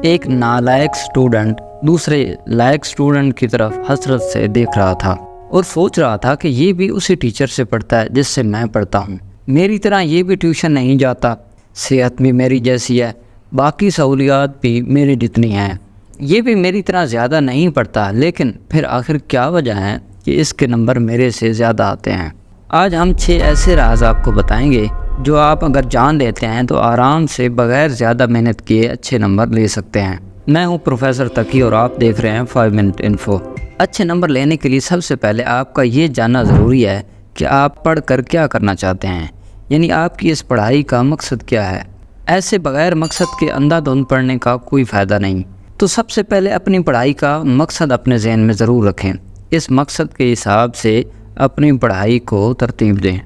ایک نالائق سٹوڈنٹ دوسرے لائق سٹوڈنٹ کی طرف حسرت سے دیکھ رہا تھا اور سوچ رہا تھا کہ یہ بھی اسی ٹیچر سے پڑھتا ہے جس سے میں پڑھتا ہوں، میری طرح یہ بھی ٹیوشن نہیں جاتا، صحت بھی میری جیسی ہے، باقی سہولیات بھی میری جتنی ہیں، یہ بھی میری طرح زیادہ نہیں پڑھتا، لیکن پھر آخر کیا وجہ ہے کہ اس کے نمبر میرے سے زیادہ آتے ہیں۔ آج ہم 6 ایسے راز آپ کو بتائیں گے جو آپ اگر جان لیتے ہیں تو آرام سے بغیر زیادہ محنت کیے اچھے نمبر لے سکتے ہیں۔ میں ہوں پروفیسر تقی اور آپ دیکھ رہے ہیں 5 منٹ انفو۔ اچھے نمبر لینے کے لیے سب سے پہلے آپ کا یہ جاننا ضروری ہے کہ آپ پڑھ کر کیا کرنا چاہتے ہیں، یعنی آپ کی اس پڑھائی کا مقصد کیا ہے۔ ایسے بغیر مقصد کے اندھا دھند پڑھنے کا کوئی فائدہ نہیں۔ تو سب سے پہلے اپنی پڑھائی کا مقصد اپنے ذہن میں ضرور رکھیں، اس مقصد کے حساب سے اپنی پڑھائی کو ترتیب دیں۔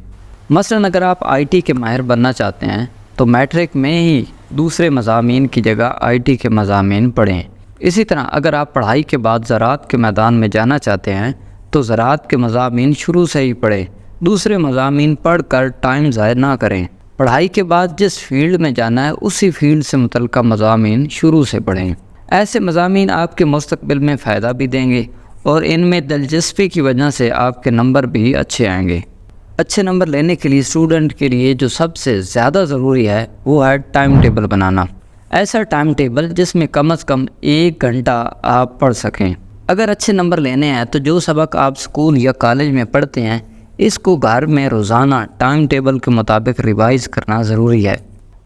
مثلاً اگر آپ IT کے ماہر بننا چاہتے ہیں تو میٹرک میں ہی دوسرے مضامین کی جگہ IT کے مضامین پڑھیں۔ اسی طرح اگر آپ پڑھائی کے بعد زراعت کے میدان میں جانا چاہتے ہیں تو زراعت کے مضامین شروع سے ہی پڑھیں، دوسرے مضامین پڑھ کر ٹائم ضائع نہ کریں۔ پڑھائی کے بعد جس فیلڈ میں جانا ہے اسی فیلڈ سے متعلقہ مضامین شروع سے پڑھیں۔ ایسے مضامین آپ کے مستقبل میں فائدہ بھی دیں گے اور ان میں دلچسپی کی وجہ سے آپ کے نمبر بھی اچھے آئیں گے۔ اچھے نمبر لینے کے لیے اسٹوڈنٹ کے لیے جو سب سے زیادہ ضروری ہے وہ ہے ٹائم ٹیبل بنانا۔ ایسا ٹائم ٹیبل جس میں کم از کم 1 گھنٹہ آپ پڑھ سکیں۔ اگر اچھے نمبر لینے ہیں تو جو سبق آپ اسکول یا کالج میں پڑھتے ہیں اس کو گھر میں روزانہ ٹائم ٹیبل کے مطابق ریوائز کرنا ضروری ہے۔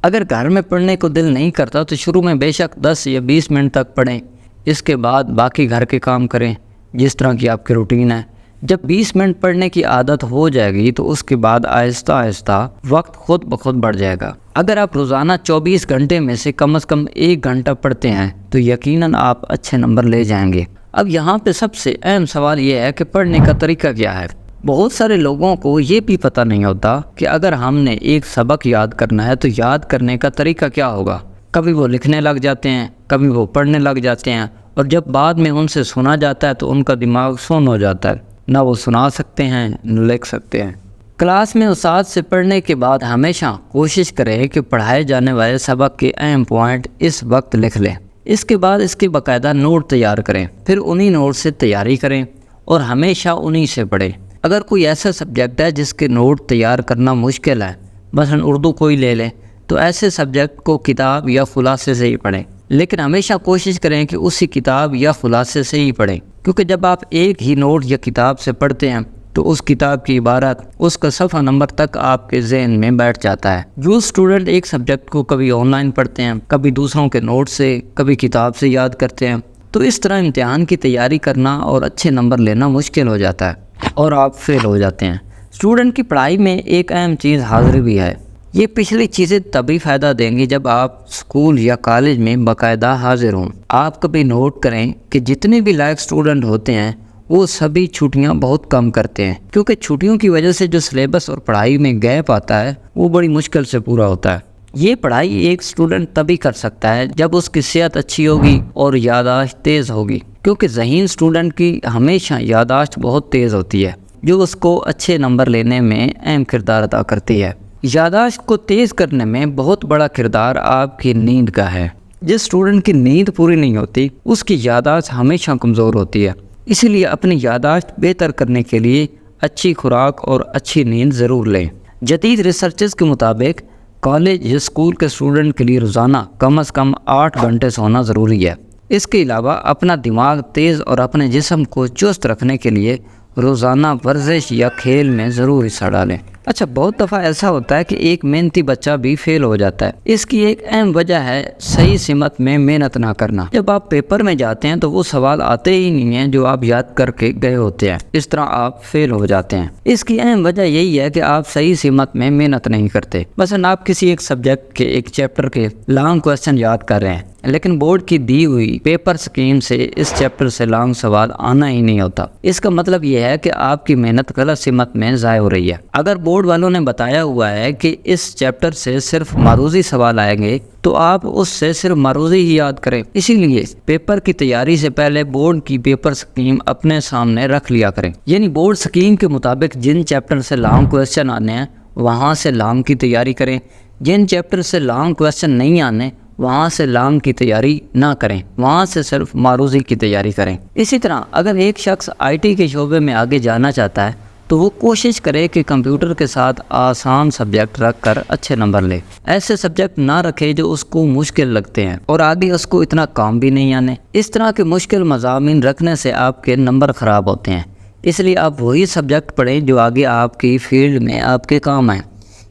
اگر گھر میں پڑھنے کو دل نہیں کرتا تو شروع میں بے شک 10 یا 20 منٹ تک پڑھیں، اس کے بعد باقی گھر کے کام کریں جس طرح کی آپ کی روٹین ہے۔ جب 20 منٹ پڑھنے کی عادت ہو جائے گی تو اس کے بعد آہستہ آہستہ وقت خود بخود بڑھ جائے گا۔ اگر آپ روزانہ 24 گھنٹے میں سے کم از کم 1 گھنٹہ پڑھتے ہیں تو یقیناً آپ اچھے نمبر لے جائیں گے۔ اب یہاں پہ سب سے اہم سوال یہ ہے کہ پڑھنے کا طریقہ کیا ہے۔ بہت سارے لوگوں کو یہ بھی پتہ نہیں ہوتا کہ اگر ہم نے ایک سبق یاد کرنا ہے تو یاد کرنے کا طریقہ کیا ہوگا۔ کبھی وہ لکھنے لگ جاتے ہیں، کبھی وہ پڑھنے لگ جاتے ہیں، اور جب بعد میں ان سے سنا جاتا ہے تو ان کا دماغ سن ہو جاتا ہے، نہ وہ سنا سکتے ہیں نہ لکھ سکتے ہیں۔ کلاس میں استاد سے پڑھنے کے بعد ہمیشہ کوشش کریں کہ پڑھائے جانے والے سبق کے اہم پوائنٹ اس وقت لکھ لیں۔ اس کے بعد اس کے باقاعدہ نوٹ تیار کریں، پھر انہی نوٹ سے تیاری کریں اور ہمیشہ انہی سے پڑھیں۔ اگر کوئی ایسا سبجیکٹ ہے جس کے نوٹ تیار کرنا مشکل ہے، مثلا اردو کوئی لے لیں، تو ایسے سبجیکٹ کو کتاب یا خلاصے سے ہی پڑھیں، لیکن ہمیشہ کوشش کریں کہ اسی کتاب یا خلاصے سے ہی پڑھیں، کیونکہ جب آپ ایک ہی نوٹ یا کتاب سے پڑھتے ہیں تو اس کتاب کی عبارت اس کا صفحہ نمبر تک آپ کے ذہن میں بیٹھ جاتا ہے۔ جو اسٹوڈنٹ ایک سبجیکٹ کو کبھی آن لائن پڑھتے ہیں، کبھی دوسروں کے نوٹ سے، کبھی کتاب سے یاد کرتے ہیں، تو اس طرح امتحان کی تیاری کرنا اور اچھے نمبر لینا مشکل ہو جاتا ہے اور آپ فیل ہو جاتے ہیں۔ اسٹوڈنٹ کی پڑھائی میں ایک اہم چیز حاضری بھی ہے۔ یہ پچھلی چیزیں تبھی فائدہ دیں گی جب آپ اسکول یا کالج میں باقاعدہ حاضر ہوں۔ آپ کبھی نوٹ کریں کہ جتنے بھی لائق اسٹوڈنٹ ہوتے ہیں وہ سبھی چھٹیاں بہت کم کرتے ہیں، کیونکہ چھٹیوں کی وجہ سے جو سلیبس اور پڑھائی میں گیپ آتا ہے وہ بڑی مشکل سے پورا ہوتا ہے۔ یہ پڑھائی ایک اسٹوڈنٹ تبھی کر سکتا ہے جب اس کی صحت اچھی ہوگی اور یادداشت تیز ہوگی، کیونکہ ذہین اسٹوڈنٹ کی ہمیشہ یادداشت بہت تیز ہوتی ہے جو اس کو اچھے نمبر لینے میں اہم کردار ادا کرتی ہے۔ یادداشت کو تیز کرنے میں بہت بڑا کردار آپ کی نیند کا ہے۔ جس اسٹوڈنٹ کی نیند پوری نہیں ہوتی اس کی یادداشت ہمیشہ کمزور ہوتی ہے، اسی لیے اپنی یادداشت بہتر کرنے کے لیے اچھی خوراک اور اچھی نیند ضرور لیں۔ جدید ریسرچز کے مطابق کالج یا اسکول کے اسٹوڈنٹ کے لیے روزانہ کم از کم 8 گھنٹے سونا ضروری ہے۔ اس کے علاوہ اپنا دماغ تیز اور اپنے جسم کو چست رکھنے کے لیے روزانہ ورزش یا کھیل میں ضرور حصہ ڈالیں۔ اچھا، بہت دفعہ ایسا ہوتا ہے کہ ایک محنتی بچہ بھی فیل ہو جاتا ہے۔ اس کی ایک اہم وجہ ہے صحیح سمت میں محنت نہ کرنا۔ جب آپ پیپر میں جاتے ہیں تو وہ سوال آتے ہی نہیں ہیں جو آپ یاد کر کے گئے ہوتے ہیں، اس طرح آپ فیل ہو جاتے ہیں۔ اس کی اہم وجہ یہی ہے کہ آپ صحیح سمت میں محنت نہیں کرتے۔ مثلا آپ کسی ایک سبجیکٹ کے ایک چیپٹر کے لانگ کوسچن یاد کر رہے ہیں، لیکن بورڈ کی دی ہوئی پیپر سکیم سے اس چیپٹر سے لانگ سوال آنا ہی نہیں ہوتا۔ اس کا مطلب یہ ہے کہ آپ کی محنت غلط سمت میں ضائع ہو رہی ہے۔ اگر بورڈ والوں نے بتایا ہوا ہے کہ اس چیپٹر سے صرف معروضی سوال آئیں گے تو آپ اس سے صرف معروضی ہی یاد کریں۔ اسی لیے پیپر کی تیاری سے پہلے بورڈ کی پیپر سکیم اپنے سامنے رکھ لیا کریں، یعنی بورڈ سکیم کے مطابق جن چیپٹر سے لانگ کوسچن آنے ہیں وہاں سے لانگ کی تیاری کریں، جن چیپٹر سے لانگ کوسچن نہیں آنے وہاں سے لانگ کی تیاری نہ کریں، وہاں سے صرف معروضی کی تیاری کریں۔ اسی طرح اگر ایک شخص IT کے شعبے میں آگے جانا چاہتا ہے تو وہ کوشش کرے کہ کمپیوٹر کے ساتھ آسان سبجیکٹ رکھ کر اچھے نمبر لے۔ ایسے سبجیکٹ نہ رکھے جو اس کو مشکل لگتے ہیں اور آگے اس کو اتنا کام بھی نہیں آنے۔ اس طرح کے مشکل مضامین رکھنے سے آپ کے نمبر خراب ہوتے ہیں، اس لیے آپ وہی سبجیکٹ پڑھیں جو آگے آپ کی فیلڈ میں آپ کے کام آئیں۔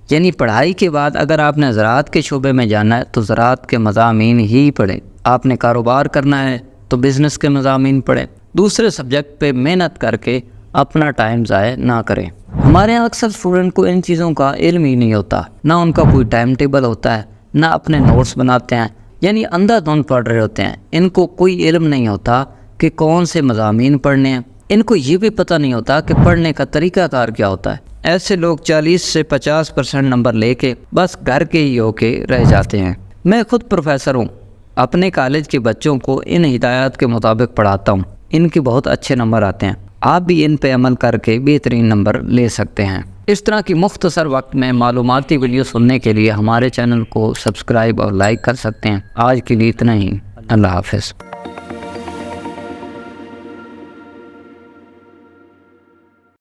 یعنی پڑھائی کے بعد اگر آپ نے زراعت کے شعبے میں جانا ہے تو زراعت کے مضامین ہی پڑھیں، آپ نے کاروبار کرنا ہے تو بزنس کے مضامین پڑھیں، دوسرے سبجیکٹ پہ محنت کر کے اپنا ٹائم ضائع نہ کریں۔ ہمارے یہاں اکثر اسٹوڈنٹ کو ان چیزوں کا علم ہی نہیں ہوتا، نہ ان کا کوئی ٹائم ٹیبل ہوتا ہے، نہ اپنے نوٹس بناتے ہیں، یعنی اندھا دھند پڑھ رہے ہوتے ہیں۔ ان کو کوئی علم نہیں ہوتا کہ کون سے مضامین پڑھنے ہیں، ان کو یہ بھی پتہ نہیں ہوتا کہ پڑھنے کا طریقہ کار کیا ہوتا ہے۔ ایسے لوگ 40 سے 50% نمبر لے کے بس گھر کے ہی ہو کے رہ جاتے ہیں۔ میں خود پروفیسر ہوں، اپنے کالج کے بچوں کو ان ہدایات کے مطابق پڑھاتا ہوں، ان کے بہت اچھے نمبر آتے ہیں۔ آپ بھی ان پہ عمل کر کے بہترین نمبر لے سکتے ہیں۔ اس طرح کی مختصر وقت میں معلوماتی ویڈیو سننے کے لیے ہمارے چینل کو سبسکرائب اور لائک کر سکتے ہیں۔ آج کے لیے اتنا ہی، اللہ حافظ۔